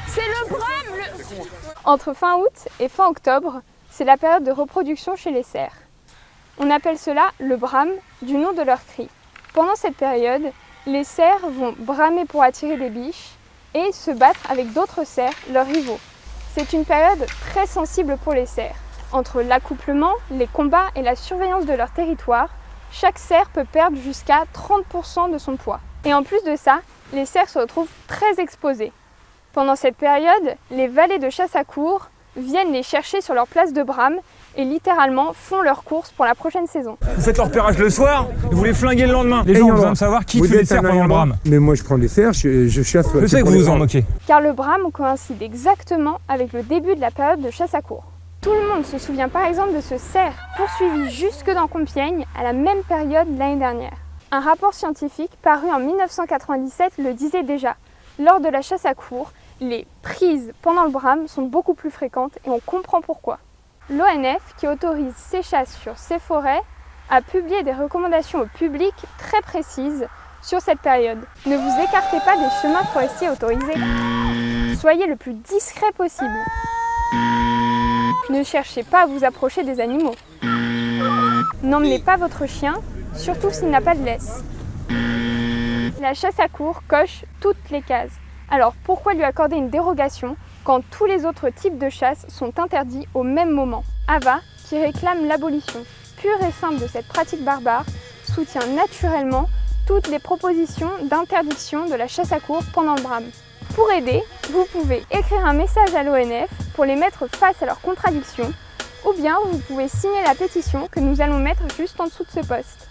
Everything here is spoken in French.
C'est le brame Entre fin août et fin octobre, c'est la période de reproduction chez les cerfs. On appelle cela le brame du nom de leur cri. Pendant cette période, les cerfs vont bramer pour attirer des biches et se battre avec d'autres cerfs, leurs rivaux. C'est une période très sensible pour les cerfs. Entre l'accouplement, les combats et la surveillance de leur territoire, chaque cerf peut perdre jusqu'à 30% de son poids. Et en plus de ça, les cerfs se retrouvent très exposés. Pendant cette période, les valets de chasse à courre viennent les chercher sur leur place de brame et littéralement font leur course pour la prochaine saison. Vous faites leur repérage le soir et vous les flinguez le lendemain. Les gens ont besoin de savoir qui tue les cerfs pendant le brame. Mais moi je prends les cerfs, je chasse. Je sais que vous vous en moquez. Car le brame coïncide exactement avec le début de la période de chasse à courre. Tout le monde se souvient par exemple de ce cerf poursuivi jusque dans Compiègne à la même période l'année dernière. Un rapport scientifique paru en 1997 le disait déjà. Lors de la chasse à courre, les prises pendant le brame sont beaucoup plus fréquentes et on comprend pourquoi. L'ONF, qui autorise ces chasses sur ces forêts, a publié des recommandations au public très précises sur cette période. Ne vous écartez pas des chemins forestiers autorisés. Soyez le plus discret possible. Ne cherchez pas à vous approcher des animaux. N'emmenez pas votre chien, surtout s'il n'a pas de laisse. La chasse à courre coche toutes les cases. Alors pourquoi lui accorder une dérogation quand tous les autres types de chasse sont interdits au même moment? AVA, qui réclame l'abolition pure et simple de cette pratique barbare, soutient naturellement toutes les propositions d'interdiction de la chasse à courre pendant le brame. Pour aider, vous pouvez écrire un message à l'ONF pour les mettre face à leurs contradictions, ou bien vous pouvez signer la pétition que nous allons mettre juste en dessous de ce post.